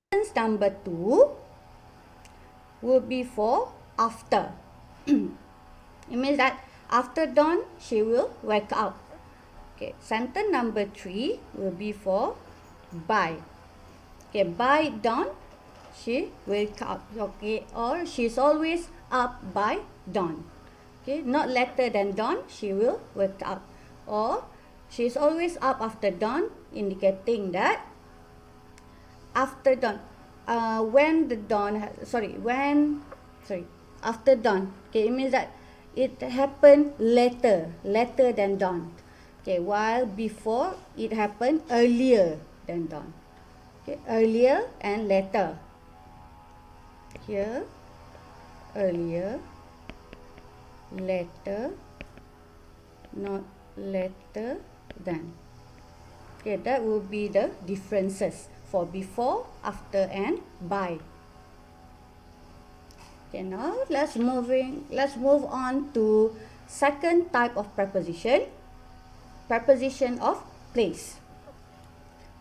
Sentence number 2 will be for after. It means that after dawn, she will wake up. Okay, sentence number 3 will be for by. Okay, by dawn, she wake up. Okay, or she's always up by dawn. Okay, not later than dawn, she will wake up. Or she's always up after dawn, indicating that after dawn, after dawn. Okay, it means that it happened later than dawn. Okay, while before it happened earlier than dawn. Okay, earlier and later. Here, earlier, later, not later than. Okay, that will be the differences for before, after, and by. Okay, now let's move on to second type of preposition, preposition of place.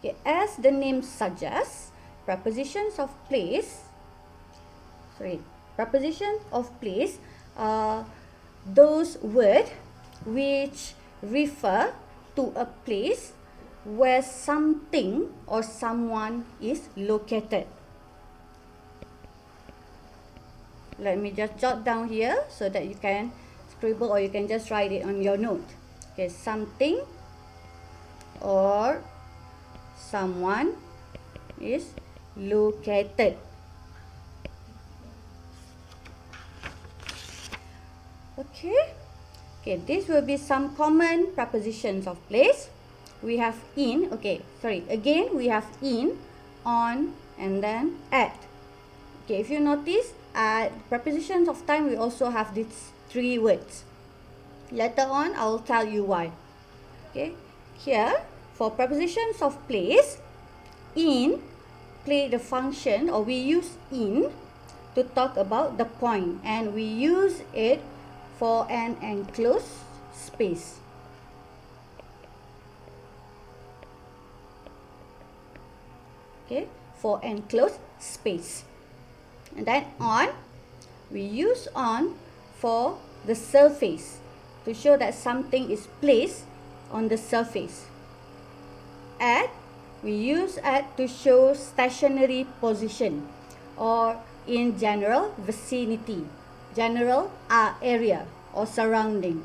Okay, as the name suggests, prepositions of place are those words which refer to a place where something or someone is located. Let me just jot down here so that you can scribble or you can just write it on your note. Okay, something or someone is located. Okay, this will be some common prepositions of place. We have in, again we have in, on, and then at. Okay, if you notice, at prepositions of time, we also have these 3 words. Later on, I will tell you why. Okay, here, for prepositions of place, in play the function, or we use in to talk about the point, and we use it for an enclosed space. Okay, for enclosed space. And then on, we use on for the surface, to show that something is placed on the surface. At, we use at to show stationary position, or in general vicinity, general area or surrounding.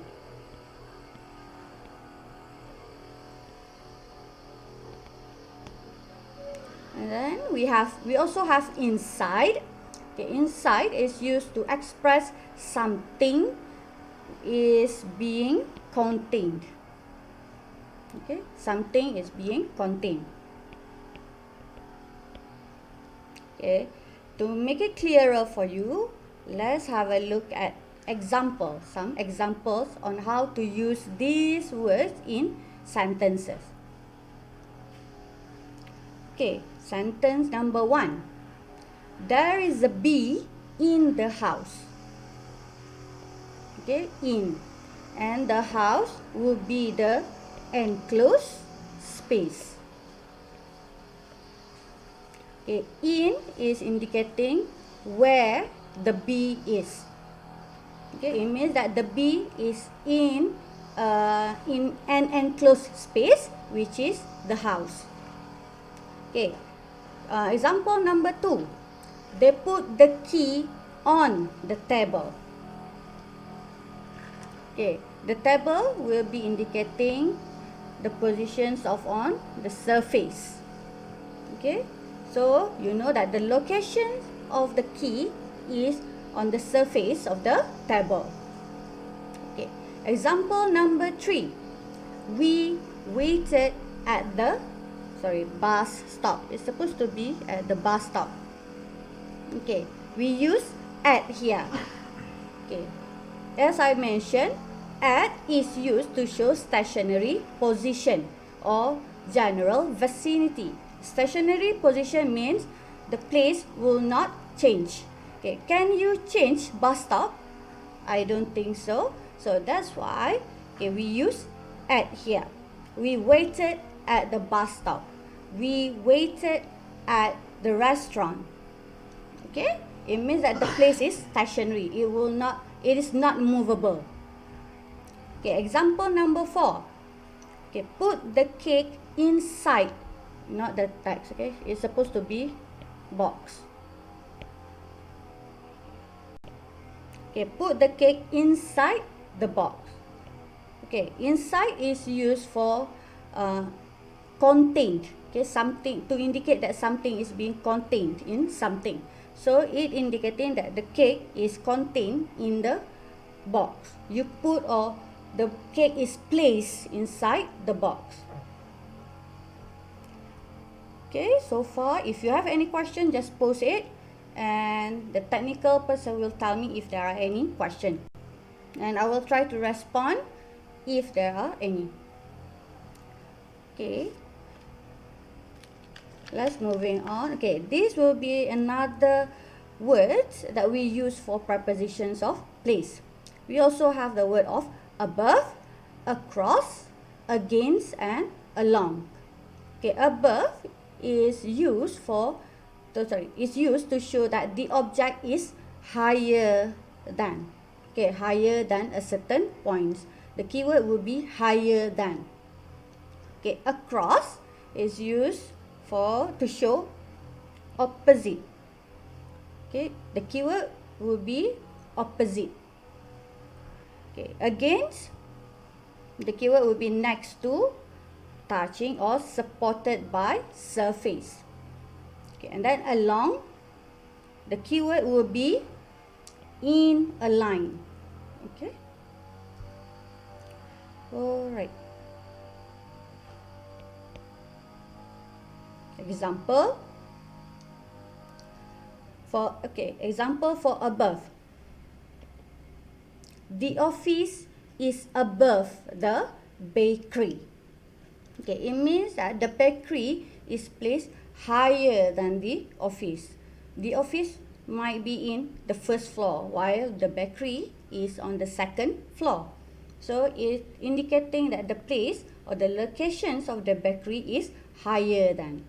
And then we also have inside. Okay, inside is used to express something is being contained. Okay, something is being contained. Okay, to make it clearer for you, let's have a look at some examples on how to use these words in sentences. Okay, sentence number 1. There is a bee in the house. Okay, in. And the house will be the enclosed space. Okay, in is indicating where the bee is. Okay, it means that the bee is in an enclosed space, which is the house. Okay, example number 2. They put the key on the table. Okay, the table will be indicating the positions of on the surface. Okay, so you know that the location of the key is on the surface of the table. Okay, example number 3. We waited at the bus stop. It's supposed to be at the bus stop. Okay, we use at here. Okay, as I mentioned, at is used to show stationary position or general vicinity. Stationary position means the place will not change. Okay, can you change bus stop? I don't think so. So that's why we use at here. We waited at the bus stop. We waited at the restaurant. Okay, it means that the place is stationary. It is not movable. Okay, example number 4. Okay, put the cake inside, not the text. Okay, it's supposed to be box. Okay, put the cake inside the box. Okay, inside is used for contained. Okay, something to indicate that something is being contained in something. So it indicating that the cake is contained in the box. You put or the cake is placed inside the box. Okay, so far if you have any question, just post it and the technical person will tell me if there are any question. And I will try to respond if there are any. Okay, let's moving on. Okay, this will be another words that we use for prepositions of place. We also have the word of above, across, against, and along. Okay, above is used to show that the object is higher than. Okay, higher than a certain point. The keyword will be higher than. Okay, across is used to show opposite. Okay, the keyword will be opposite. Okay, against, the keyword will be next to, touching, or supported by surface. Okay, and then along, the keyword will be in a line. Okay. Alright. Example for above. The office is above the bakery. Okay, it means that the bakery is placed higher than the office. The office might be in the first floor while the bakery is on the second floor. So it's indicating that the place or the locations of the bakery is higher than.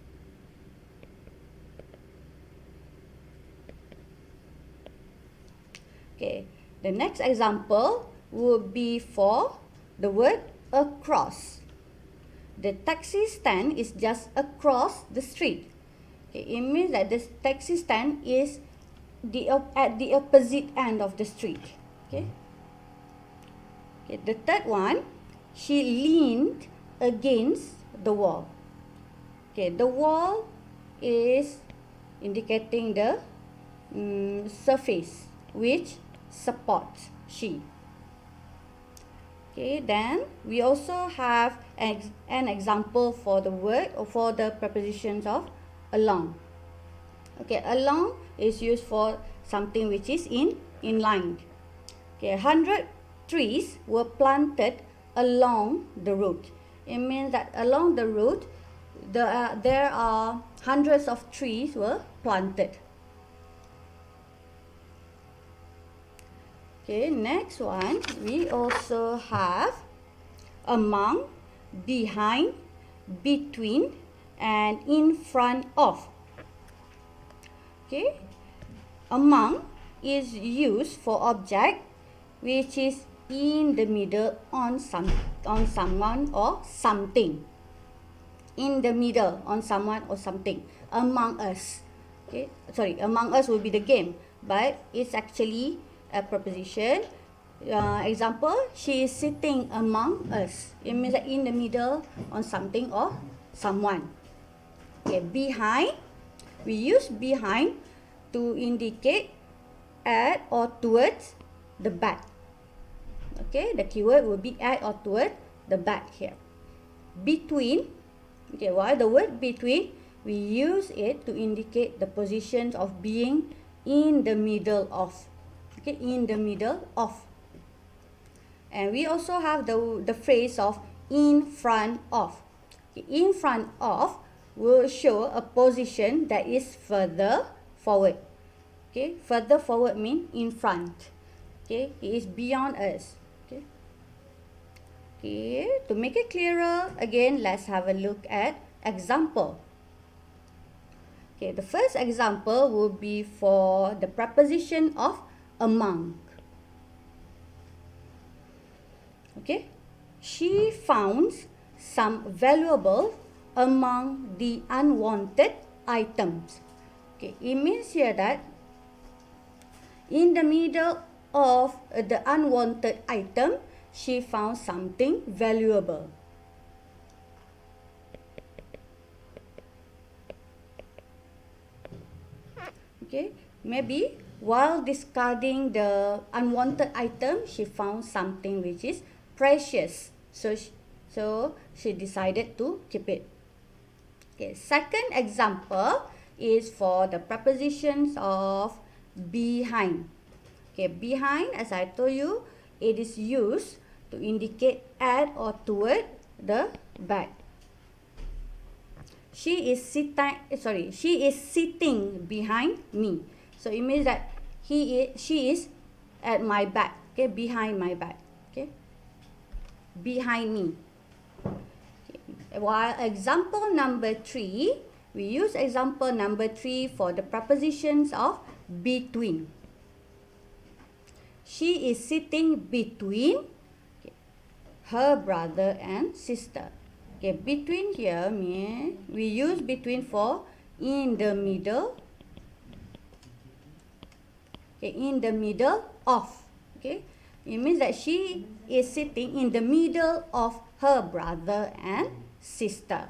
Okay, the next example would be for the word across. The taxi stand is just across the street. Okay, it means that the taxi stand is at the opposite end of the street. Okay. Okay, the third one, she leaned against the wall. Okay, the wall is indicating the surface which supports she. Okay, then we also have an example for the word or for the prepositions of along. Okay, along is used for something which is in line. Okay, 100 trees were planted along the route. It means that along the route, there are hundreds of trees were planted. Okay, next one, we also have among, behind, between, and in front of. Okay, among is used for object which is in the middle on someone or something. In the middle on someone or something. Among us. Okay, sorry, among us will be the game, but it's actually a preposition. Example, she is sitting among us. It means that in the middle on something or someone. Okay, behind, we use behind to indicate at or towards the back. Okay, the keyword will be at or toward the back here. Between, okay, while the word between, we use it to indicate the positions of being in the middle of. Okay, in the middle of. And we also have the phrase of in front of. Okay, in front of will show a position that is further forward. Okay, further forward means in front. Okay, it is beyond us. Okay. Okay, to make it clearer, again, let's have a look at example. Okay, the first example will be for the preposition of among. Okay, she found some valuable among the unwanted items. Okay, it means here that in the middle of the unwanted item, she found something valuable. Okay, maybe while discarding the unwanted item, she found something which is precious. So she decided to keep it. Okay, second example is for the prepositions of behind. Okay, behind, as I told you, it is used to indicate at or toward the back. She is sitting behind me. So it means that she is at my back. Okay, behind my back. Okay, behind me. Okay. While example number 3, we use example number 3 for the prepositions of between. She is sitting between her brother and sister. Okay, between here means we use between for in the middle. Okay, in the middle of. Okay, it means that she is sitting in the middle of her brother and sister.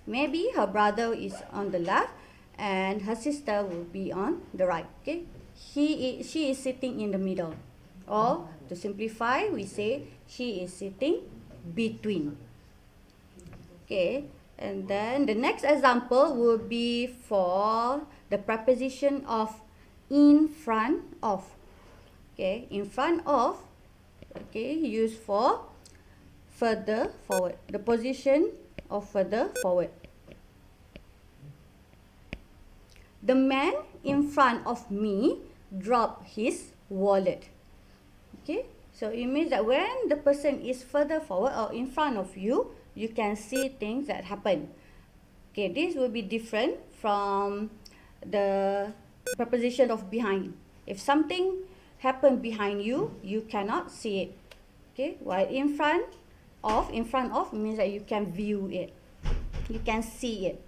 Maybe her brother is on the left and her sister will be on the right. Okay, she is sitting in the middle. Or to simplify, we say she is sitting between. Okay, and then the next example will be for the preposition of in front of. Okay, in front of, okay, used for further forward. The position of further forward. The man in front of me dropped his wallet. Okay, so it means that when the person is further forward or in front of you, you can see things that happen. Okay, this will be different from the preposition of behind. If something happened behind you, you cannot see it. Okay, while in front of means that you can view it. You can see it.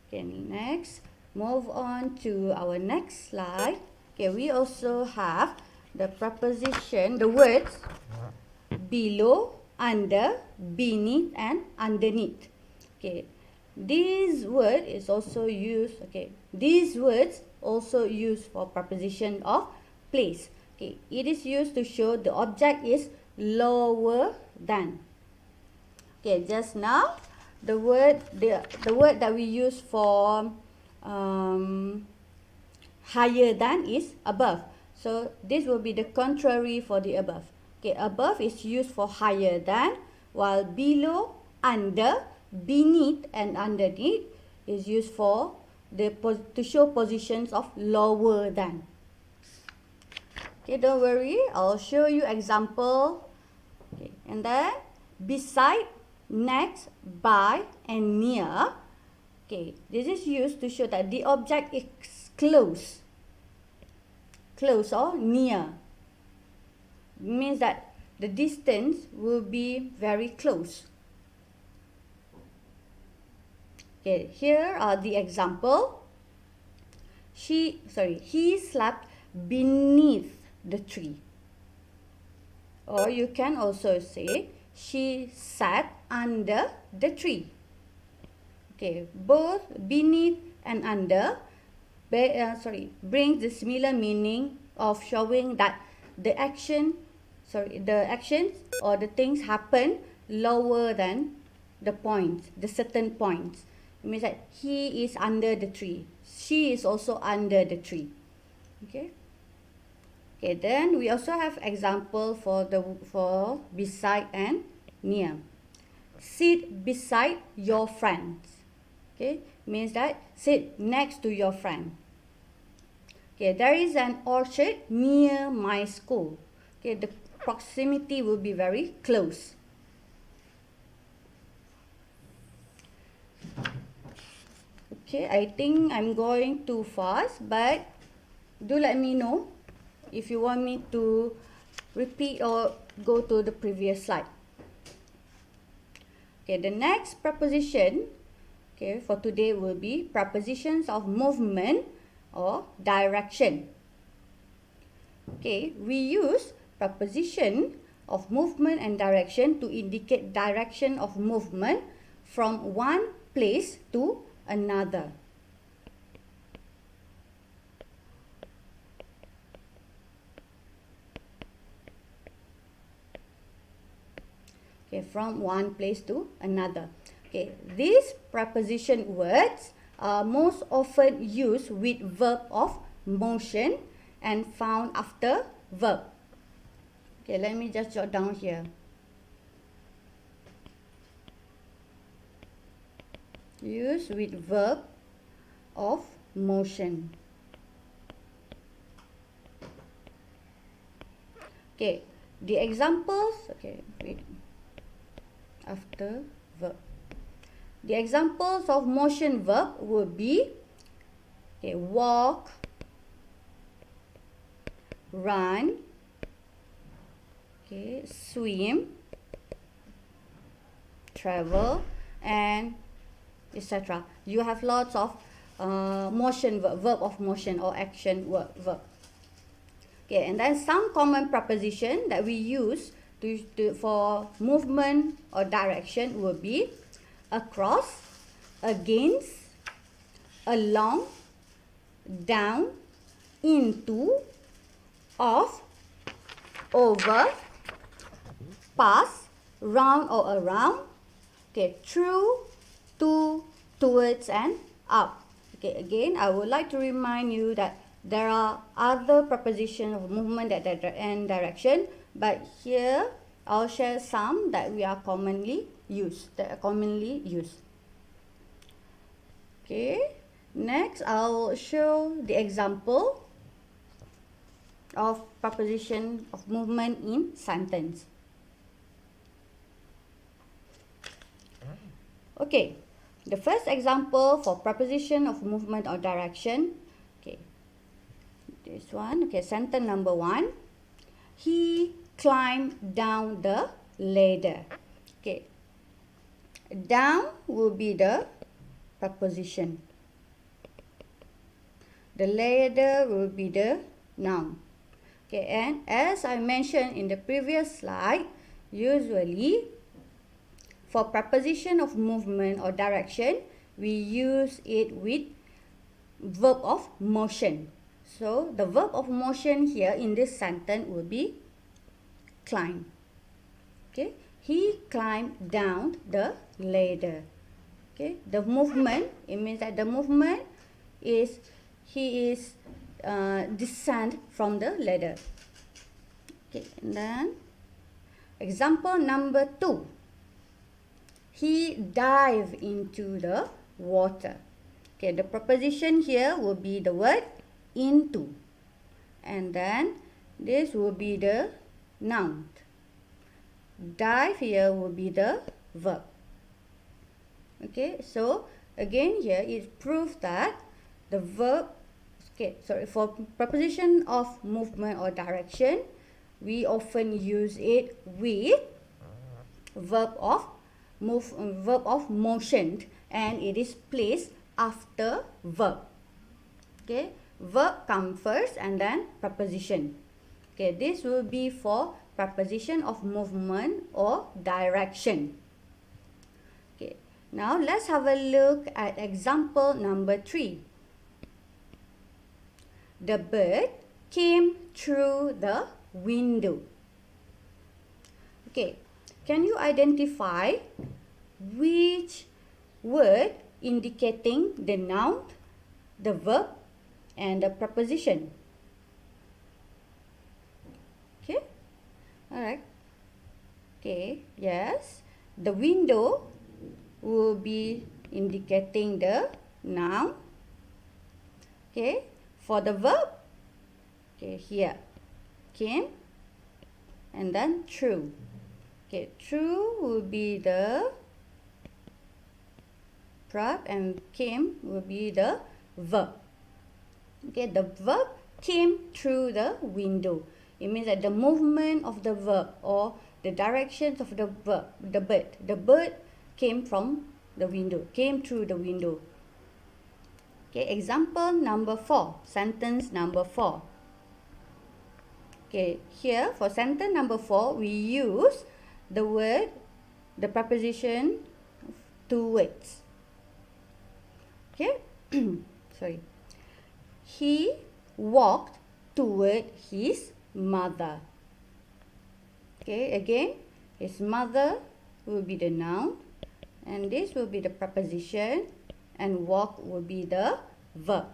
Okay, next, move on to our next slide. Okay, we also have the preposition, the words below, under, beneath and underneath. Okay, this word is also used, okay, these words also used for preposition of place. Okay, it is used to show the object is lower than. Okay, just now the word that we use for higher than is above. So this will be the contrary for the above. Okay, above is used for higher than, while below, under, beneath and underneath is used for to show positions of lower than. Okay, don't worry, I'll show you example. Okay, and then beside, next, by and near. Okay, this is used to show that the object is close or near. It means that the distance will be very close. Okay, here are the example. He slept beneath the tree. Or you can also say she sat under the tree. Okay, both beneath and under brings the similar meaning of showing that the actions or the things happen lower than the points, the certain points. It means that he is under the tree. She is also under the tree. Okay. Okay, then we also have example for beside and near. Sit beside your friends. Okay, means that sit next to your friend. Okay, there is an orchard near my school. Okay, the proximity will be very close. Okay, I think I'm going too fast, but do let me know if you want me to repeat or go to the previous slide. Okay, the next preposition, okay, for today will be prepositions of movement or direction. Okay, we use preposition of movement and direction to indicate direction of movement from one place to another. Okay, from one place to another. Okay, these preposition words are most often used with verb of motion and found after verb. Okay, let me just jot down here. Use with verb of motion. Okay, the examples, okay, wait, after verb. The examples of motion verb would be, okay, walk, run, okay, swim, travel, and etc. You have lots of motion verb of motion or action verb. Okay, and then some common preposition that we use for movement or direction will be across, against, along, down, into, off, over, past, round or around, okay, through, to, towards, and up. Okay, again, I would like to remind you that there are other prepositions of movement and direction, but here I'll share some that we are commonly used. Okay, next I'll show the example of preposition of movement in sentence. Okay, the first example for preposition of movement or direction, okay, this one, okay, sentence number 1. He climbed down the ladder. Okay, down will be the preposition. The ladder will be the noun. Okay, and as I mentioned in the previous slide, usually for preposition of movement or direction, we use it with verb of motion. So the verb of motion here in this sentence will be climb. Okay, he climbed down the ladder. Okay, the movement, it means that the movement is he is descend from the ladder. Okay, and then example number 2. He dived into the water. Okay, the preposition here will be the word into, and then this will be the noun. Dive here will be the verb. Okay, so again here it proves that the verb, okay, sorry, for preposition of movement or direction, we often use it with verb of motion, and it is placed after verb. Okay, verb come first and then preposition. Okay, this will be for preposition of movement or direction. Okay, now let's have a look at example number 3. The bird came through the window. Okay, can you identify which word indicating the noun, the verb, and the preposition? Okay, alright. Okay, yes, the window will be indicating the noun. Okay, for the verb, okay, here, came, and then through. Okay, through will be the prep, and came will be the verb. Okay, the verb came through the window. It means that the movement of the verb or the directions of the verb, the bird came from the window, came through the window. Okay, example number 4, sentence number 4. Okay, here for sentence number 4, we use the word, the preposition, 2 words. Okay, sorry. He walked toward his mother. Okay, again, his mother will be the noun, and this will be the preposition, and walk will be the verb.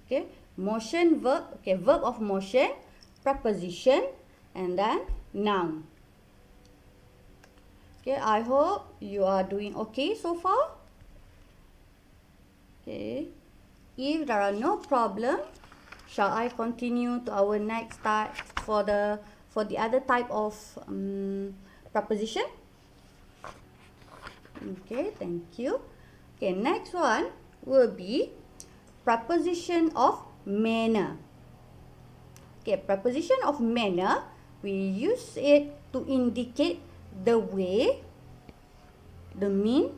Okay, motion verb, okay, verb of motion, preposition, and then noun. Okay, I hope you are doing okay so far. Okay, if there are no problem, shall I continue to our next type for the other type of preposition? Okay, thank you. Okay, next one will be preposition of manner. Okay, preposition of manner, we use it to indicate the way, the mean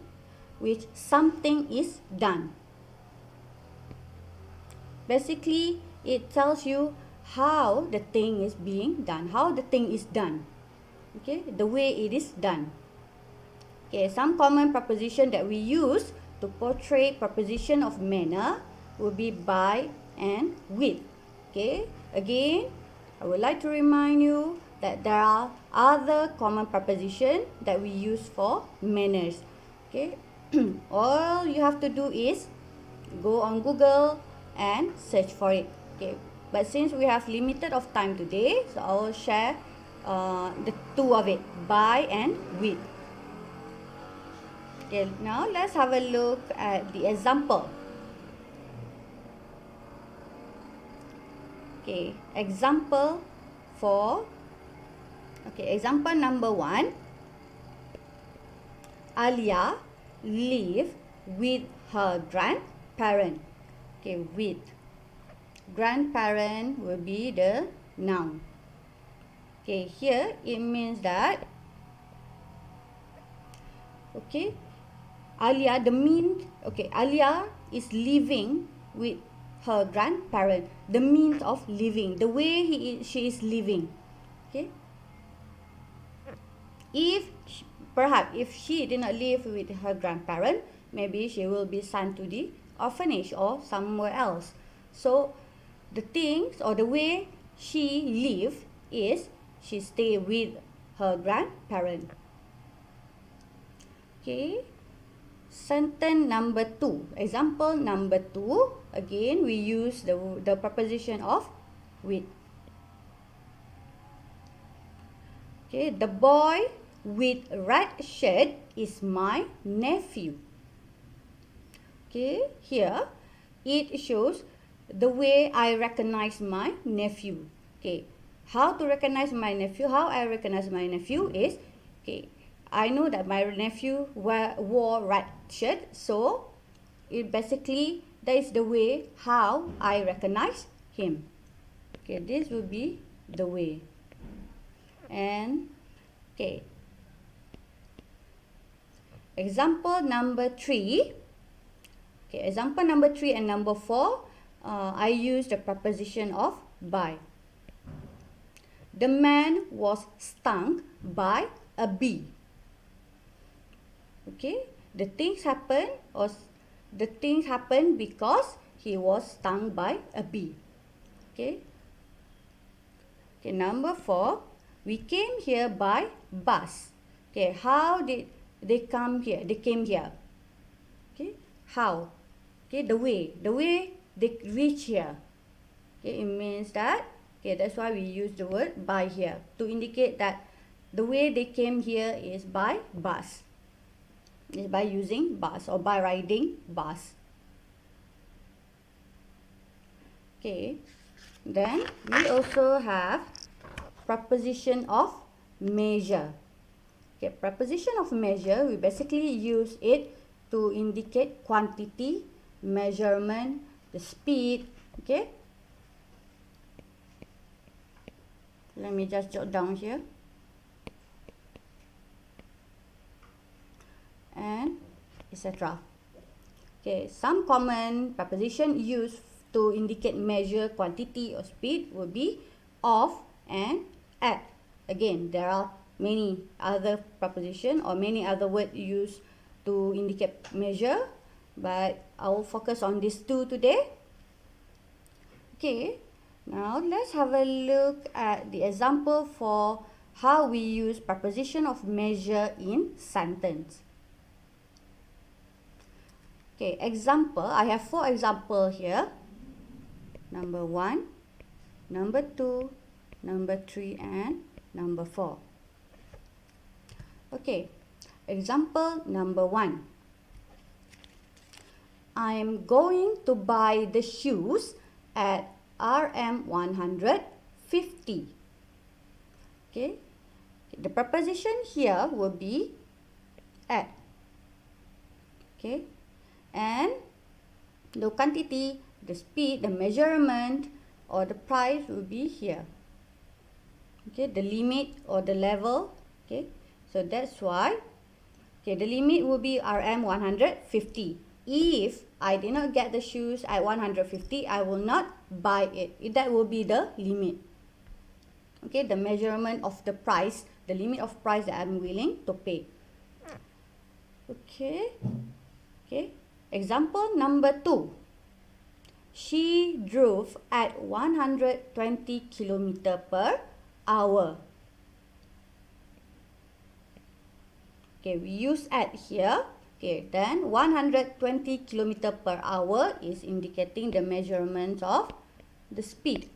which something is done. Basically, it tells you how the thing is being done, how the thing is done. Okay, the way it is done. Okay, some common preposition that we use to portray preposition of manner will be by and with. Okay, again, I would like to remind you that there are other common preposition that we use for manners. Okay, all you have to do is go on Google and search for it. Okay, but since we have limited of time today, so I will share the two of it, by and with. Okay, now let's have a look at the example. Okay, example number 1. Alia live with her grandparent. Okay, with. Grandparent will be the noun. Okay, here it means that, okay, Alia is living with her grandparent. The means of living, the way she is living. Okay, perhaps if she did not live with her grandparent, maybe she will be sent to the orphanage or somewhere else. So the things or the way she live is she stay with her grandparent. Okay, sentence number 2, example number 2, again we use the preposition of with. Okay, the boy with red shirt is my nephew. Okay, here it shows the way I recognize my nephew. Okay, how to recognize my nephew? How I recognize my nephew is, okay, I know that my nephew wore red shirt, so it basically, that is the way how I recognize him. Okay, this will be the way. And okay, example number 3. Okay, example number 3 and number 4, I use the preposition of by. The man was stung by a bee. Okay, the things happen because he was stung by a bee. Okay. Okay, number 4, we came here by bus. Okay, how did they come here? They came here. Okay, how? Okay, the way they reach here. Okay, it means that, okay, that's why we use the word by here to indicate that the way they came here is by bus. Is by using bus or by riding bus. Okay, then we also have preposition of measure. Okay, preposition of measure, we basically use it to indicate quantity, measurement, the speed. Okay. Let me just jot down here. And etc. Okay, some common preposition used to indicate measure, quantity or speed would be of and at. Again, there are many other preposition or many other words used to indicate measure, but I will focus on these two today. Okay, now let's have a look at the example for how we use preposition of measure in sentence. Okay, example, I have 4 examples here. Number 1, number 2, number 3 and number 4. Okay, example number 1. I am going to buy the shoes at RM 150. Okay, the preposition here will be at. Okay, and the quantity, the speed, the measurement or the price will be here. Okay, the limit or the level. Okay, so that's why, okay, the limit will be RM 150. If I did not get the shoes at 150, I will not buy it. That will be the limit. Okay, the measurement of the price, the limit of price that I'm willing to pay. Okay, okay. Example number 2. She drove at 120 km per hour. Okay, we use at here. Okay, then 120 km per hour is indicating the measurement of the speed.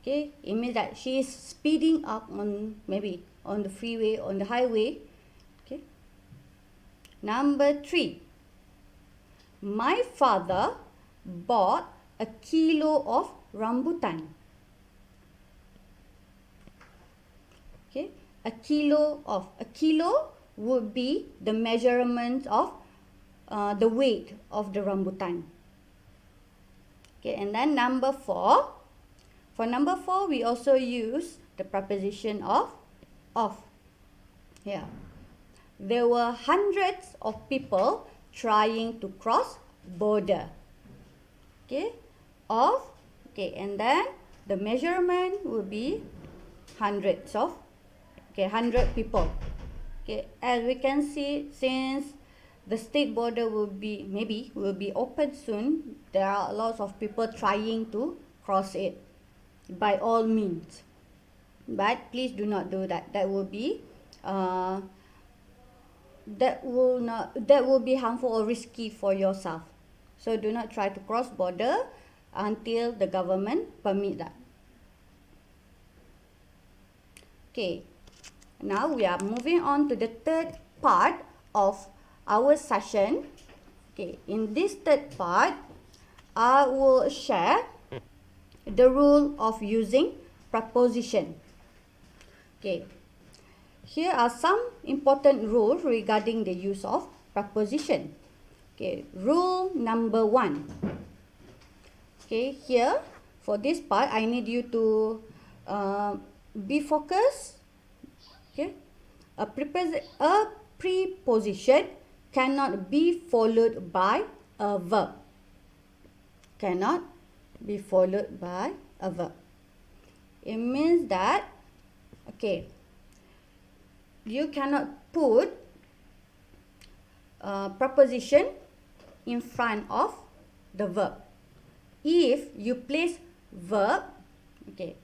Okay, it means that she is speeding up on, maybe on the freeway, on the highway. Okay. Number 3. My father bought a kilo of rambutan. Okay, a kilo would be the measurement of the weight of the rambutan. Okay, and then number 4. For number 4, we also use the preposition of. Here, there were hundreds of people trying to cross border. Okay, of. Okay, and then the measurement will be hundreds of. Okay, 100 people. Okay, as we can see, since the state border will be open soon, there are lots of people trying to cross it by all means. But please do not do that. That will be harmful or risky for yourself. So do not try to cross border until the government permit that. Okay, now we are moving on to the third part of our session. Okay, in this third part, I will share the rule of using preposition. Okay, here are some important rules regarding the use of preposition. Okay, rule number 1. Okay, here for this part, I need you to be focused. Okay, a preposition cannot be followed by a verb. Cannot be followed by a verb. It means that, okay, you cannot put preposition in front of the verb. If you place verb, okay,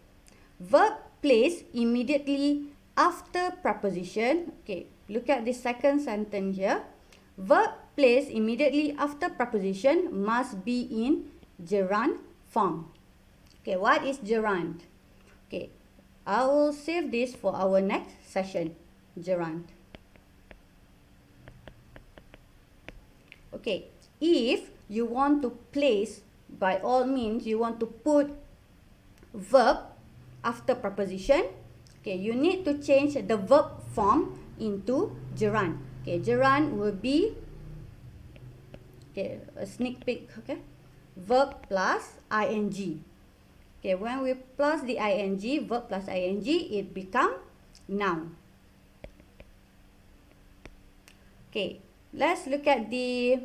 verb placed immediately after preposition. Okay, look at the second sentence here. Verb placed immediately after preposition must be in gerund form. Okay, what is gerund? Okay, I will save this for our next session. Gerund. Okay, if you want to place, by all means, you want to put verb after preposition. Okay, you need to change the verb form into gerund. Okay, gerund will be Okay, a sneak peek. Okay, verb plus ing. Okay, when we plus the ing, verb plus ing, it become noun. Okay, let's look at the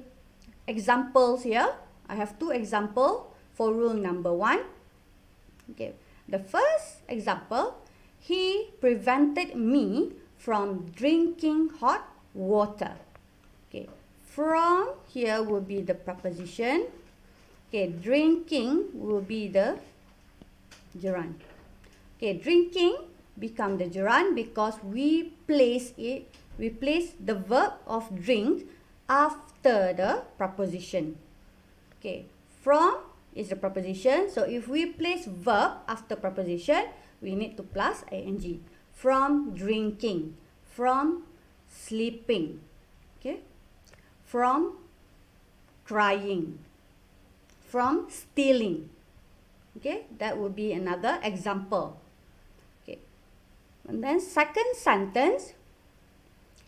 examples here. I have two examples for rule number 1. Okay, the first example, he prevented me from drinking hot water. Okay, from here will be the preposition. Okay, drinking will be the gerund. Okay, drinking become the gerund because we place the verb of drink after the preposition. Okay, from is the preposition. So if we place verb after preposition, we need to plus ing. From drinking, from sleeping, okay, from crying, from stealing. Okay, that would be another example. Okay, and then second sentence,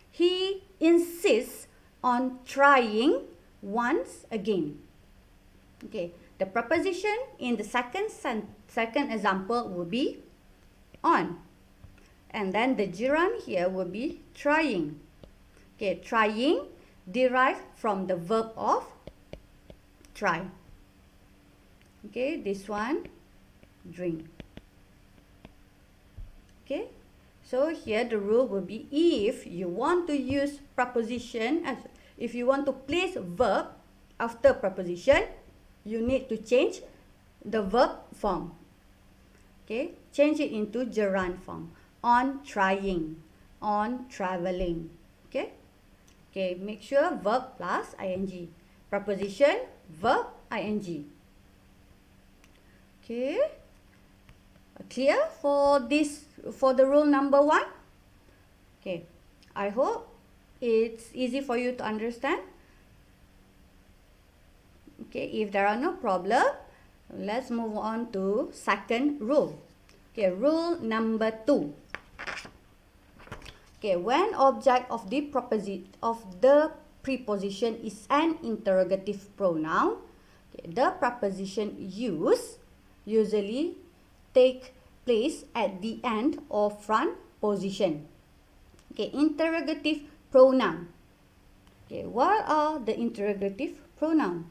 he insists on trying once again. Okay, the preposition in the second example will be on, and then the gerund here will be trying. Okay, trying derived from the verb of try. Okay, this one, drink. Okay, so here the rule will be, if you want to use preposition, if you want to place verb after preposition, you need to change the verb form. Okay, change it into gerund form. On trying, on traveling. Okay, okay, make sure verb plus ing. Preposition, verb, ing. Okay, clear for this, for the rule number 1? Okay, I hope it's easy for you to understand. Okay, if there are no problem, let's move on to second rule. Okay, rule number 2. Okay, when object of the preposition is an interrogative pronoun, okay, the preposition use usually take place at the end or front position. Okay, interrogative pronoun. Okay, what are the interrogative pronoun?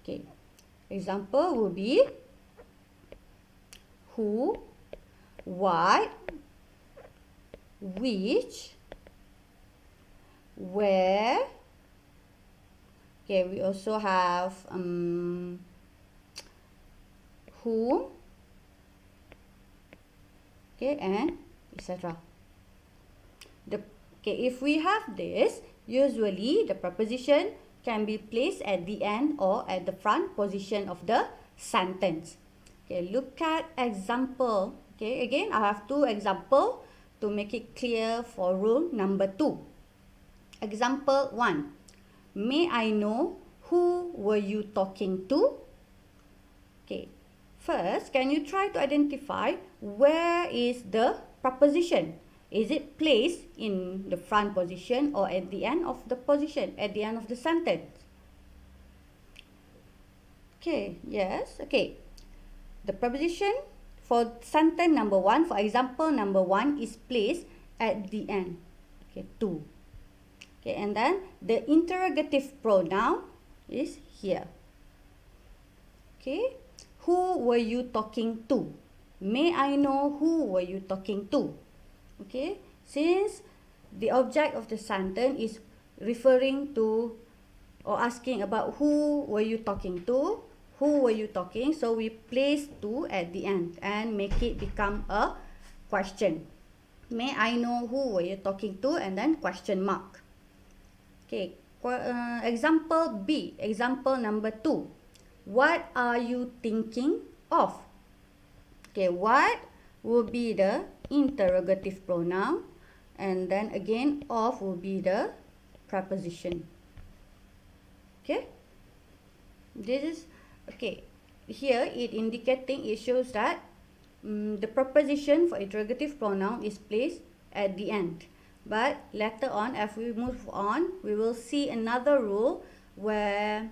Okay, example will be who, what, which, where. Okay, we also have whom, okay, and etc. Okay, if we have this, usually the preposition can be placed at the end or at the front position of the sentence. Okay, look at example. Okay, again, I have two examples to make it clear for rule number 2. Example 1. May I know who were you talking to? Okay, first, can you try to identify where is the preposition? Is it placed in the front position or at the end of the position, at the end of the sentence? Okay, yes, okay. The preposition for sentence number 1, for example number 1, is placed at the end. Okay, to. Okay, and then the interrogative pronoun is here. Okay, who were you talking to? May I know who were you talking to? Okay, since the object of the sentence is referring to or asking about who were you talking to, who were you talking, so we place to at the end and make it become a question. May I know who were you talking to, and then question mark. Okay, example B, example number 2. What are you thinking of? Okay, what will be the interrogative pronoun, and then again of will be the preposition. Okay, this is okay. Here it indicating, it shows that the preposition for interrogative pronoun is placed at the end. But later on, as we move on, we will see another rule where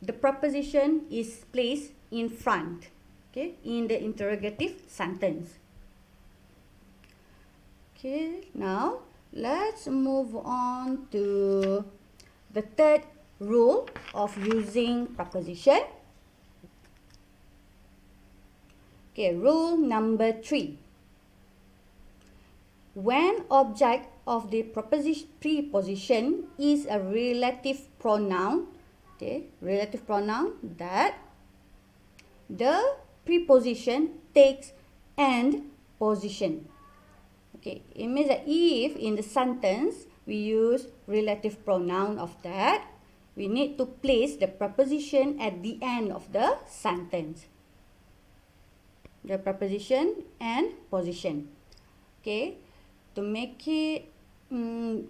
the preposition is placed in front, okay, in the interrogative sentence. Okay, now let's move on to the third rule of using preposition. Okay, rule number 3. When object of the preposition is a relative pronoun, okay, relative pronoun, that the preposition takes and position. Okay, it means that if in the sentence we use relative pronoun of that, we need to place the preposition at the end of the sentence. The preposition and position. Okay, to make it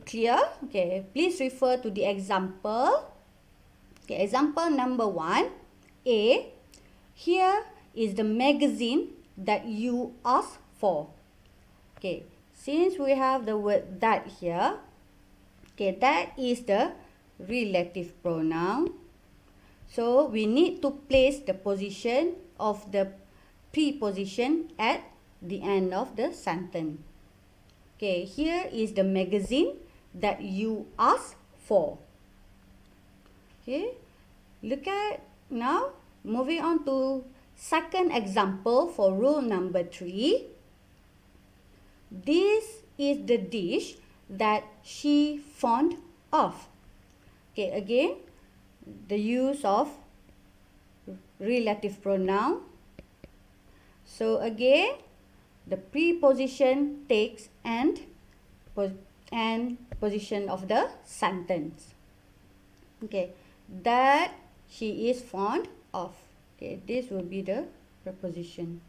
clear, okay, please refer to the example. Okay, example number 1. A. Here is the magazine that you asked for. Okay, since we have the word that here, okay, that is the relative pronoun. So we need to place the position of the preposition at the end of the sentence. Okay, here is the magazine that you asked for. Okay, look at now, moving on to second example for rule number 3. This is the dish that she fond of. Okay, again, the use of relative pronoun. So again, the preposition takes and position of the sentence. Okay, that she is fond of. Okay, this will be the preposition.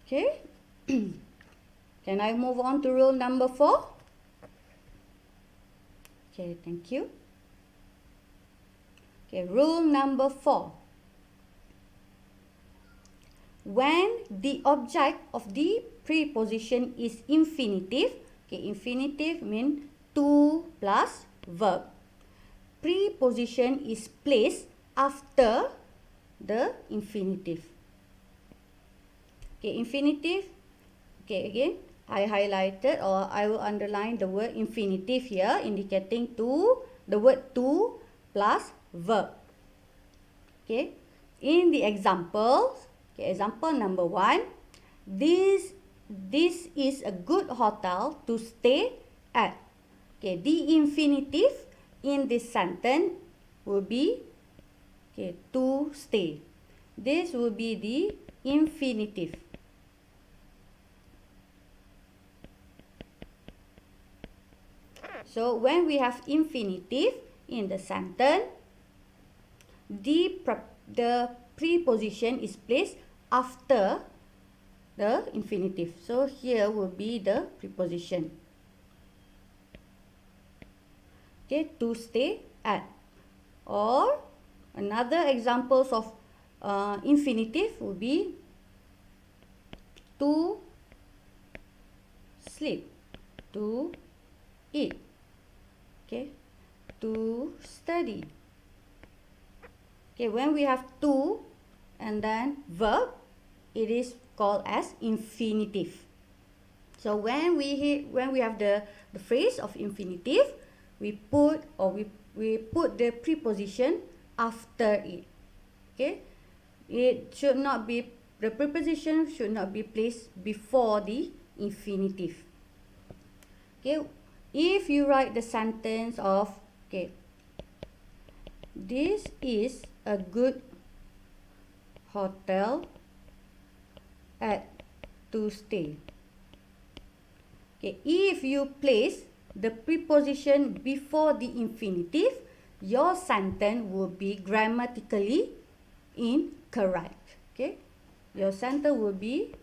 Okay, can I move on to rule number 4? Okay, thank you. Okay, rule number 4. When the object of the preposition is infinitive, okay, infinitive means to plus verb. Preposition is placed after the infinitive. Okay, infinitive. Okay, again, I highlighted or I will underline the word infinitive here, indicating to, the word to plus verb. Okay, in the examples, okay, example number 1, this is a good hotel to stay at. Okay, the infinitive in this sentence will be, okay, to stay. This will be the infinitive. So when we have infinitive in the sentence, the preposition is placed after the infinitive. So here will be the preposition. Okay, to stay at. Or another examples of infinitive will be to sleep, to eat, okay, to study. Okay, when we have to and then verb, it is called as infinitive. So when we have the phrase of infinitive, we put the preposition after it. Okay, it should not be, the preposition should not be placed before the infinitive. Okay, if you write the sentence of, okay, this is a good hotel at to stay. Okay, if you place the preposition before the infinitive, your sentence will be grammatically incorrect. Okay, your sentence will be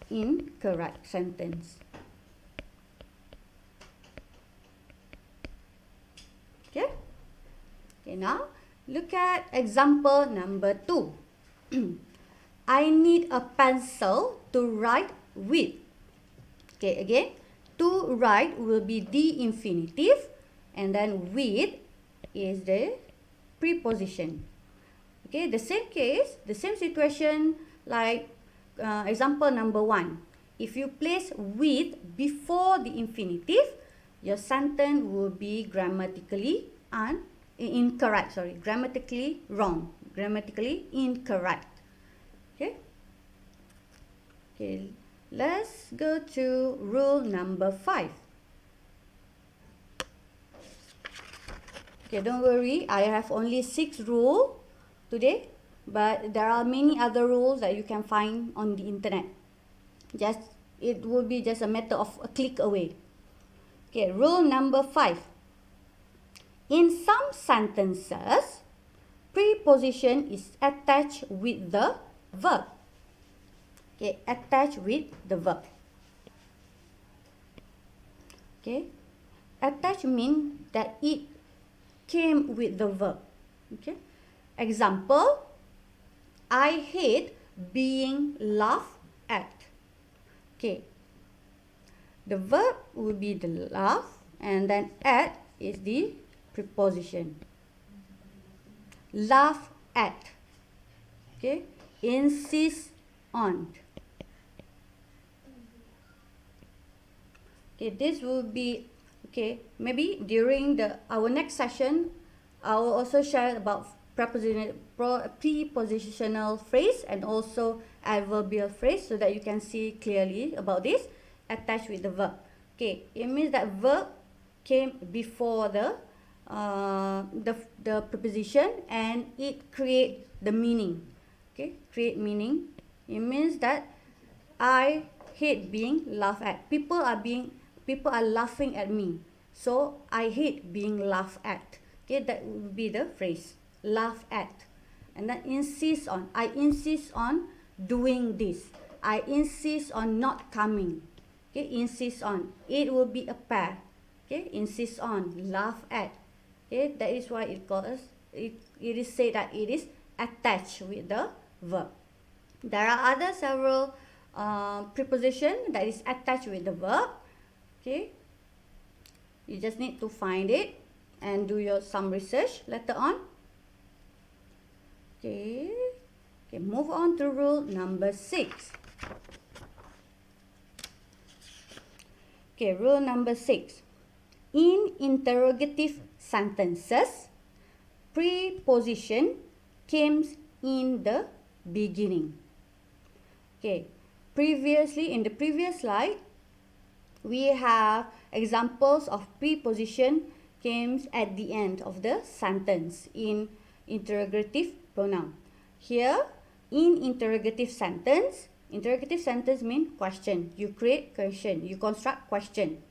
incorrect sentence. Okay. Okay, now look at example number 2. I need a pencil to write with. Okay, again, to ride will be the infinitive, and then with is the preposition. Okay, the same case, the same situation like example number 1. If you place with before the infinitive, your sentence will be grammatically incorrect. Grammatically wrong. Grammatically incorrect. Okay. Okay. Let's go to rule number 5. Okay, don't worry. I have only 6 rules today, but there are many other rules that you can find on the internet. It will be just a matter of a click away. Okay, rule number 5. In some sentences, preposition is attached with the verb. Okay, attached with the verb. Okay, attached means that it came with the verb. Okay, example, I hate being laughed at. Okay, the verb will be the laugh, and then at is the preposition. Laugh at. Okay, insist on. Okay, this will be, okay, maybe during our next session, I will also share about prepositional phrase and also adverbial phrase, so that you can see clearly about this. Attached with the verb. Okay, it means that verb came before the preposition, and it create the meaning. Okay, create meaning. It means that I hate being laughed at. People are laughing at me, so I hate being laughed at. Okay, that would be the phrase, laugh at. And then insist on. I insist on doing this. I insist on not coming. Okay, insist on. It will be a pair. Okay, insist on, laugh at. Okay, that is why it is said that it is attached with the verb. There are other several preposition that is attached with the verb. Okay, you just need to find it and do some research later on. Okay, move on to rule number 6. Okay, rule number 6. In interrogative sentences, preposition comes in the beginning. Okay, in the previous slide, we have examples of preposition comes at the end of the sentence in interrogative pronoun. Here, in interrogative sentence means question. You create question, you construct question.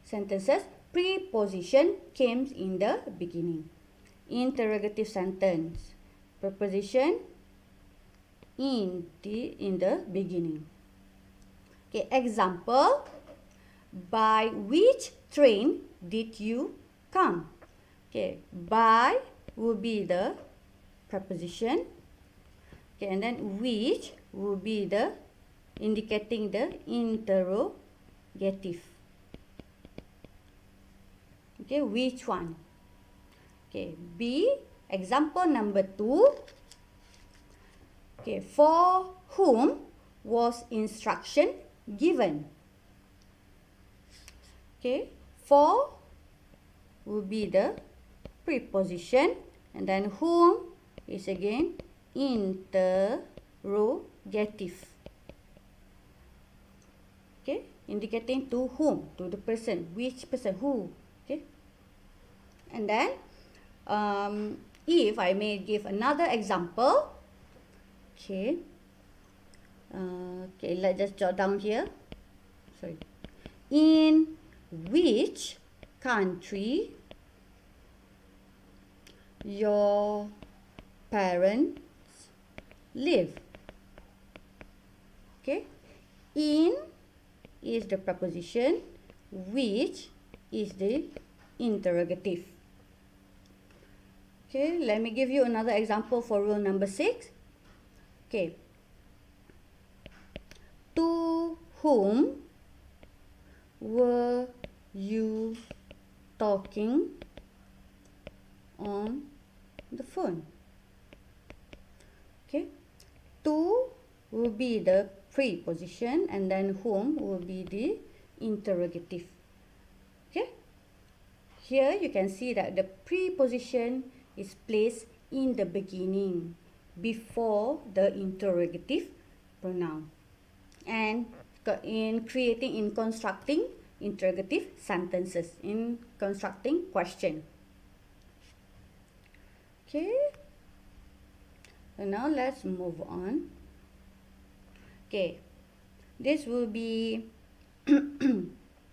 Sentences, preposition comes in the beginning. Interrogative sentence, preposition in the beginning. Okay, example, by which train did you come? Okay, by will be the preposition. Okay, and then which will be the indicating the interrogative. Okay, which one? Okay, B, example number 2. Okay, for whom was instruction given? Okay, for will be the preposition, and then whom is again interrogative. Okay, indicating to whom, to the person, which person, who. Okay, and then if I may give another example. Okay, let's just jot down here. Sorry. In which country your parents live? Okay, in is the preposition, which is the interrogative. Okay, let me give you another example for rule number 6. Okay, To whom were you talking on the phone? Okay. To will be the preposition, and then whom will be the interrogative. Okay. Here you can see that the preposition is placed in the beginning before the interrogative pronoun, and in constructing interrogative sentences, in constructing question. Okay. So now let's move on. Okay. This will be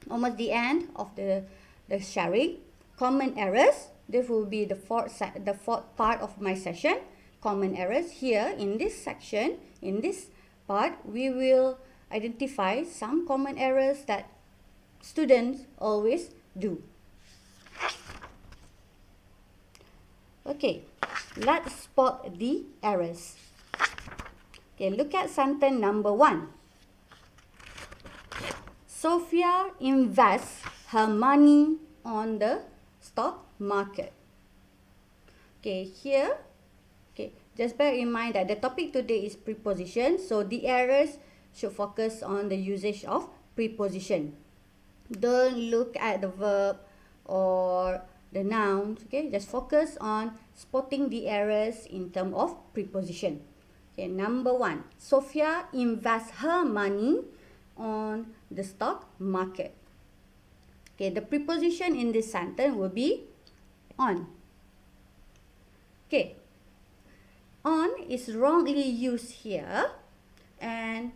almost the end of the sharing. Common errors. This will be the fourth part of my session. Common errors. Here in this section, in this part, we will identify some common errors that students always do. Okay, let's spot the errors. Okay, look at sentence number 1. Sophia invests her money on the stock market. Okay, here, okay, just bear in mind that the topic today is preposition, so the errors should focus on the usage of preposition. Don't look at the verb or the nouns, okay? Just focus on spotting the errors in terms of preposition. Okay, number 1, Sophia invests her money on the stock market. Okay, the preposition in this sentence will be on. Okay, on is wrongly used here, and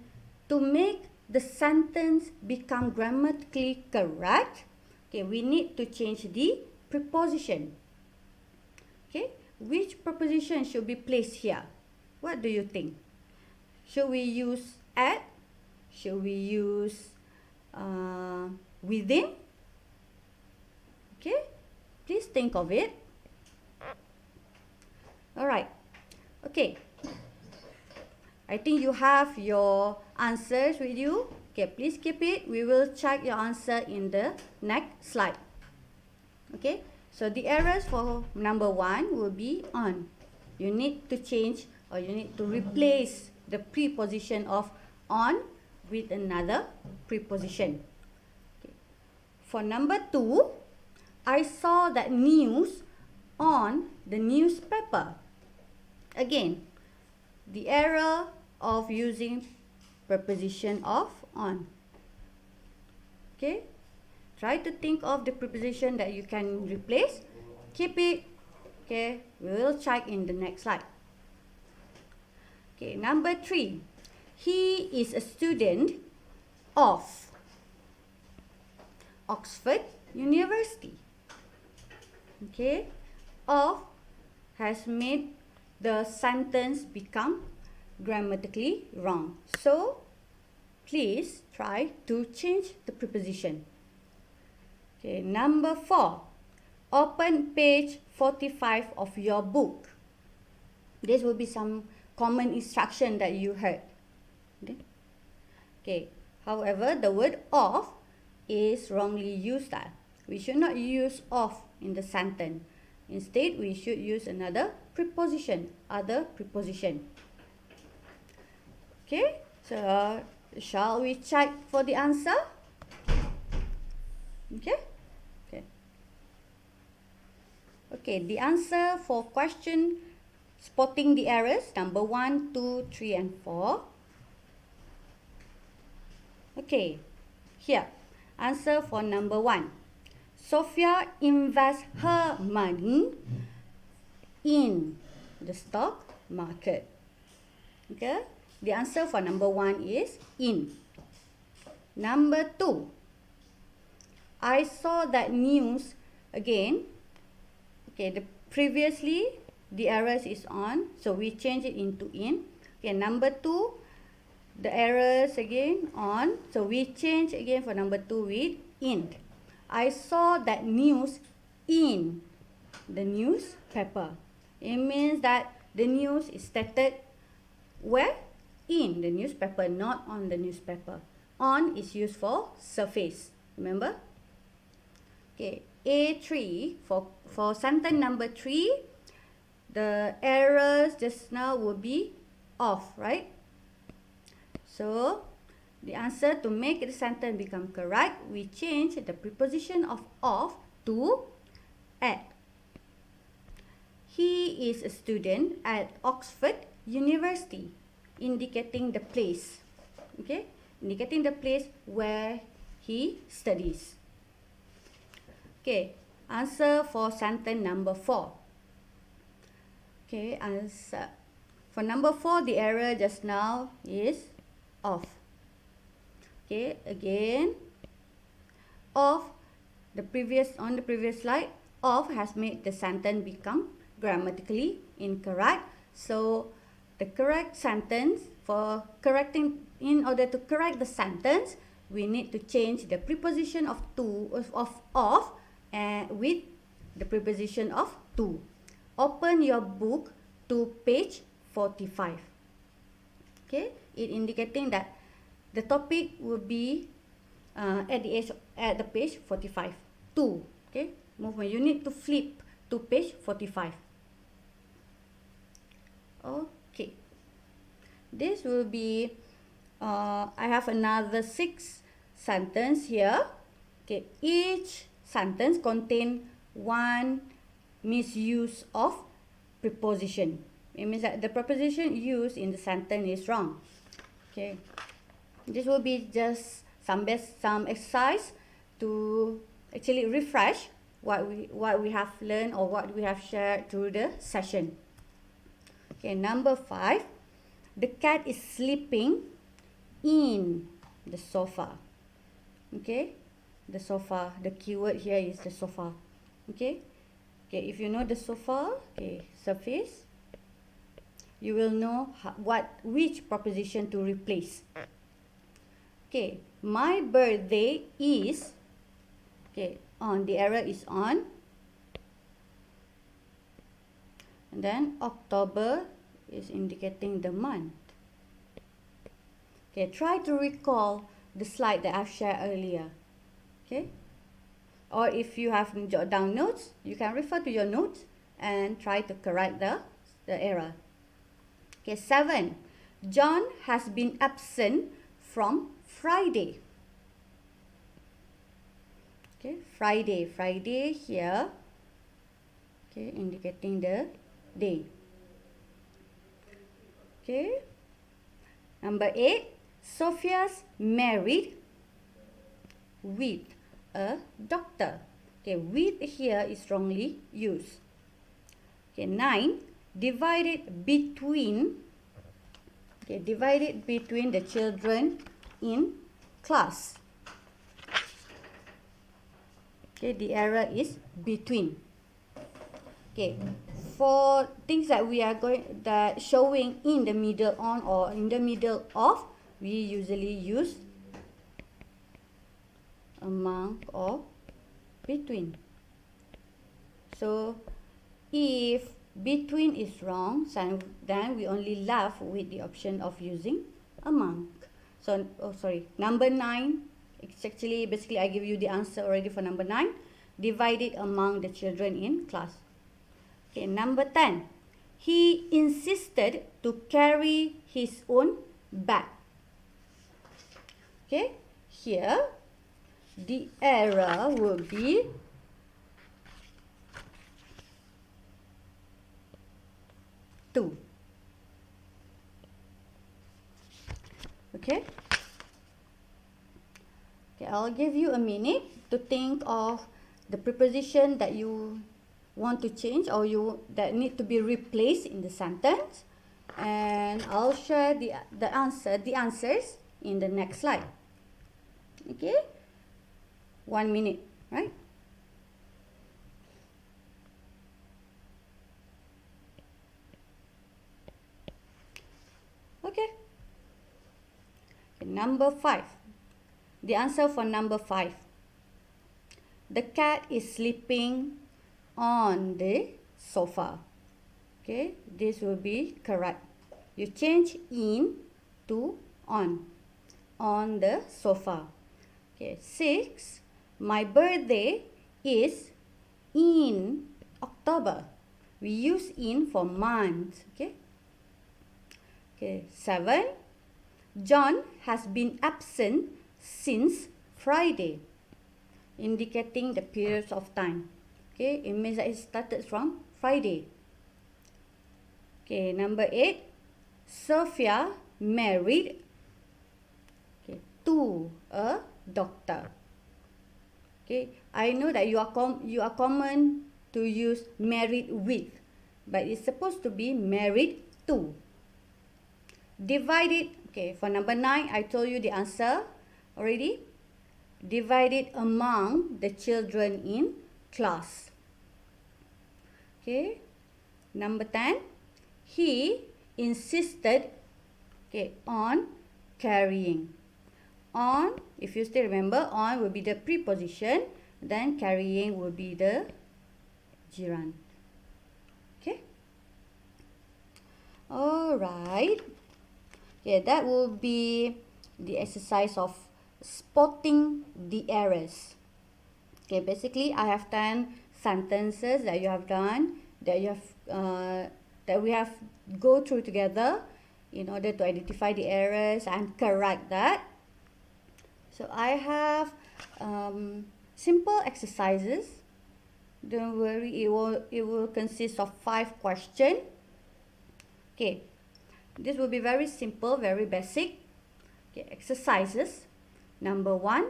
to make the sentence become grammatically correct, okay, we need to change the preposition. Okay, which preposition should be placed here? What do you think? Should we use at? Should we use within? Okay, please think of it. Alright, okay. I think you have your answers with you. Okay, please keep it. We will check your answer in the next slide. Okay, so the errors for number 1 will be on. You need to change, or you need to replace the preposition of on with another preposition. Okay. For number 2, I saw that news on the newspaper. Again, the error of using preposition of on. Okay, try to think of the preposition that you can replace. Keep it. Okay, we will check in the next slide. Okay, number 3, he is a student of Oxford University. Okay, of has made the sentence become grammatically wrong. So, please try to change the preposition. Okay, number 4. Open page 45 of your book. This will be some common instruction that you heard. Okay. Okay. However, the word of is wrongly used. We should not use of in the sentence. Instead, we should use another preposition, other preposition. Okay, so shall we check for the answer? Okay. Okay, the answer for question spotting the errors, number 1, 2, 3, and 4. Okay, here, answer for number 1. Sophia invests her money in the stock market. Okay, the answer for number 1 is in. Number 2, I saw that news again. Okay, previously the errors is on, so we change it into in. Okay, number 2, the errors again on, so we change again for number 2 with in. I saw that news in the newspaper. It means that the news is stated where? in the newspaper, not on the newspaper. On is used for surface. Remember? Okay, A3 for sentence number 3, the errors just now will be off, right? So the answer to make the sentence become correct, we change the preposition of off to at. He is a student at Oxford University, indicating the place. Okay, indicating the place where he studies. Okay, answer for sentence number 4. Okay, answer. For number 4, the error just now is off. Okay, again, off, on the previous slide, off has made the sentence become grammatically incorrect. So the correct sentence, in order to correct the sentence, we need to change the preposition of off with the preposition of to. Open your book to page 45. Okay, it indicating that the topic will be at the page 45. To. Okay, movement. You need to flip to page 45. Okay, this will be. I have another 6 sentence here. Okay, each sentence contain one misuse of preposition. It means that the preposition used in the sentence is wrong. Okay, this will be just some exercise to actually refresh what we have learned or what we have shared through the session. Okay, number 5, the cat is sleeping in the sofa. Okay, the sofa, the keyword here is the sofa. Okay, if you know the sofa, surface, you will know which preposition to replace. Okay, my birthday is, on, the error is on. And then October is indicating the month. Okay, try to recall the slide that I've shared earlier. Okay, or if you have jot down notes, you can refer to your notes and try to correct the error. Okay, 7. John has been absent from Friday. Okay, Friday here. Okay, indicating the day. Okay, number 8. Sophia's married with a doctor. Okay, with here is wrongly used. Okay, 9. Divided between the children in class. Okay, the error is between. Okay, for things that we are showing in the middle on or in the middle of, we usually use among or between. So if between is wrong, then we only left with the option of using among. So, number 9, it's actually basically I give you the answer already for number 9. Divided among the children in class. Okay, number 10. He insisted to carry his own bag. Okay, here the error will be to. Okay, I'll give you a minute to think of the preposition that you want to change or that need to be replaced in the sentence, and I'll share the answers in the next slide. Okay, 1 minute, right? Okay. Number 5. The answer for number 5. The cat is sleeping on the sofa. Okay, this will be correct. You change in to on the sofa. Okay, 6. My birthday is in October. We use in for months. Okay, 7. John has been absent since Friday, indicating the periods of time. Okay, it means that it started from Friday. Okay, number 8. Sophia married to a doctor. Okay, I know that you are common to use married with, but it's supposed to be married to. Divided. Okay, for number 9, I told you the answer already. Divided among the children in class. Okay, number 10. He insisted on carrying. On, if you still remember, on will be the preposition, then carrying will be the gerund. Okay. Alright. Okay, that will be the exercise of spotting the errors. Okay, basically I have 10 sentences that you have done, that you have that we have go through together in order to identify the errors and correct that. So I have simple exercises. Don't worry, it will consist of 5 questions. Okay, this will be very simple, very basic. Okay, exercises. Number 1,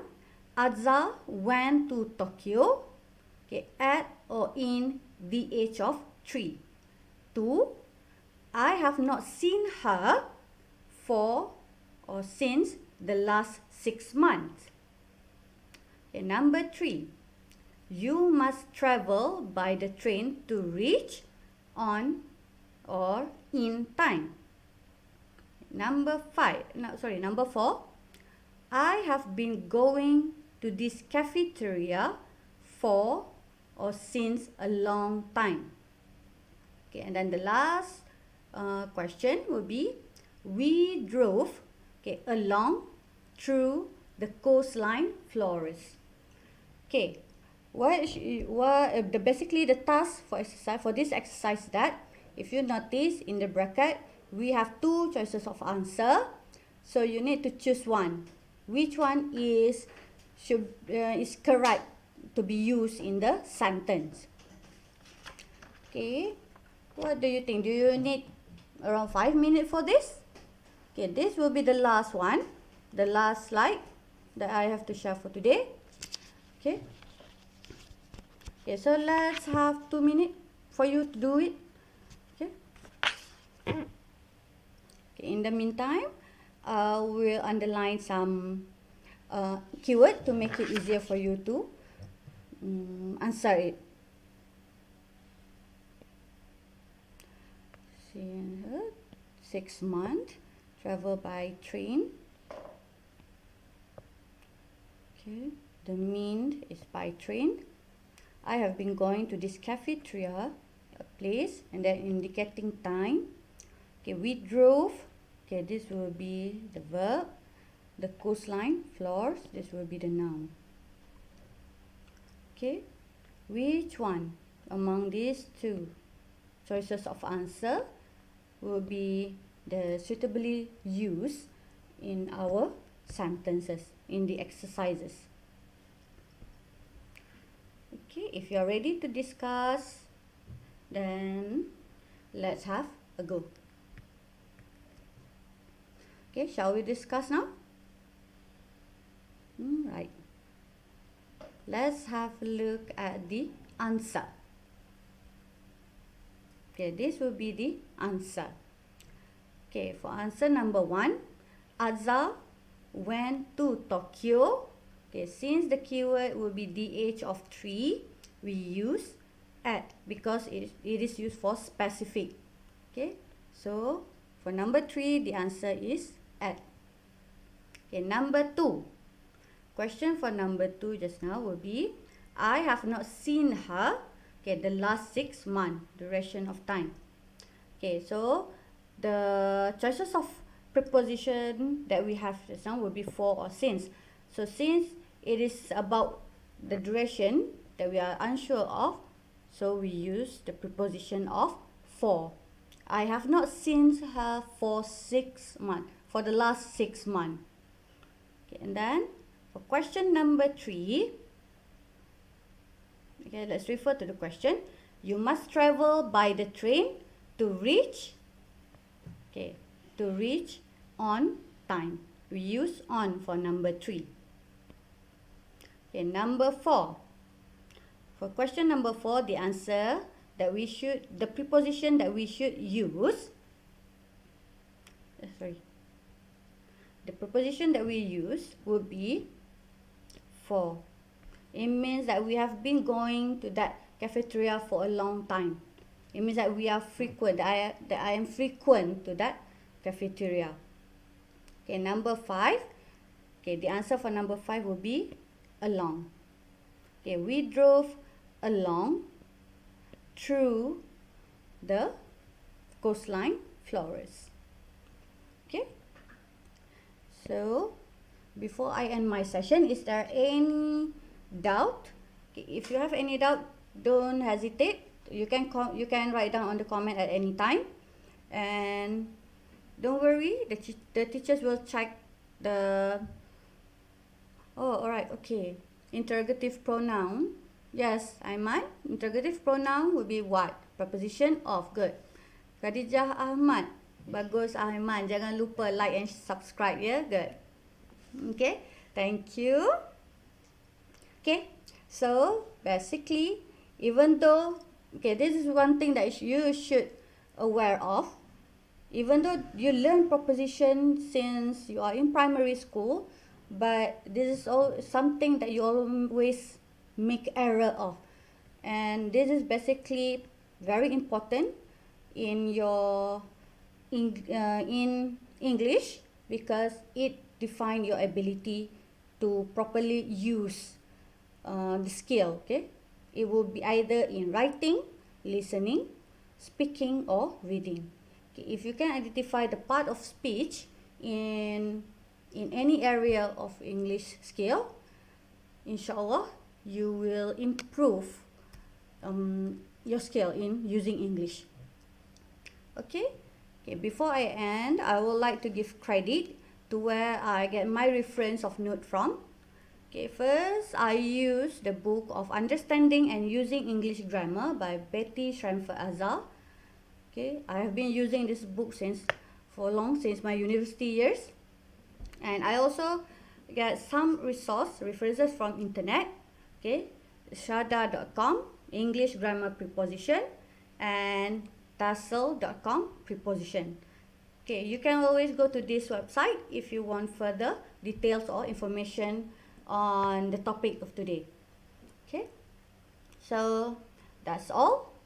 Azza went to Tokyo at or in the age of 3. 2, I have not seen her for or since the last 6 months. Okay, number 3, you must travel by the train to reach on or in time. Number 4, I have been going to this cafeteria for or since a long time. Okay, and then the last question will be, we drove along through the coastline flores. Okay, basically the task for this exercise that, if you notice in the bracket, we have 2 choices of answer. So you need to choose one. Which one is correct to be used in the sentence? Okay, what do you think? Do you need around 5 minutes for this? Okay, this will be the last one, the last slide that I have to share for today. Okay. Okay, so let's have 2 minutes for you to do it. Okay. Okay, in the meantime, we'll underline some keyword to make it easier for you to answer it. 6 months, travel by train. Okay, the mean is by train. I have been going to this cafeteria place, and then indicating time. Okay, we drove. Okay, this will be the verb. The coastline, floors, this will be the noun. Okay, which one among these 2 choices of answer will be the suitably used in our sentences, in the exercises? Okay, if you are ready to discuss, then let's have a go. Okay, shall we discuss now? Right. Let's have a look at the answer. Okay, this will be the answer. Okay, for answer number 1, Azza went to Tokyo. Okay, since the keyword will be the age of 3, we use at because it is used for specific. Okay, so for number 3, the answer is at. Okay, number 2. Question for number 2 just now will be, I have not seen her the last 6 months, duration of time. Okay, so the choices of preposition that we have just now will be for or since. So since it is about the duration that we are unsure of, so we use the preposition of for. I have not seen her for 6 months, for the last 6 months. Okay, and then for question number 3, okay, let's refer to the question. You must travel by the train to reach, okay, to reach on time. We use on for number 3. Okay, number 4. For question number 4, the answer that we should, the preposition that we should use, the preposition that we use would be for. It means that we have been going to that cafeteria for a long time. It means that we are frequent, that I am frequent to that cafeteria. Okay, number 5. Okay, the answer for number 5 will be along. Okay, we drove along through the coastline flowers. Okay, so before I end my session, is there any doubt? Okay, if you have any doubt, don't hesitate. You can write down on the comment at any time, and don't worry, the teachers will check the. Oh, alright, okay. Interrogative pronoun. Yes, Aiman. Interrogative pronoun will be what? Preposition of. Good. Khadijah Ahmad. Bagus, Aiman. Jangan lupa like and subscribe, ya. Good. Okay. Thank you. Okay. So, basically, even though, okay, this is one thing that you should aware of. Even though you learn preposition since you are in primary school, but this is all something that you always make error of, and this is basically very important in your in English, because it defines your ability to properly use the skill. Okay, it will be either in writing, listening, speaking, or reading. Okay, if you can identify the part of speech in any area of English skill, inshallah you will improve your skill in using English. Okay? Okay, before I end, I would like to give credit to where I get my reference of note from. Okay, first I use the book of Understanding and Using English Grammar by Betty Schramfer Azar. Okay, I have been using this book since my university years. And I also get some references from internet. Okay, shada.com, English Grammar Preposition, and tassel.com, Preposition. Okay, you can always go to this website if you want further details or information on the topic of today. Okay, so that's all.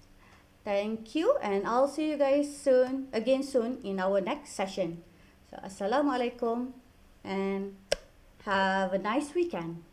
Thank you, and I'll see you guys again soon in our next session. So, Assalamualaikum, and have a nice weekend.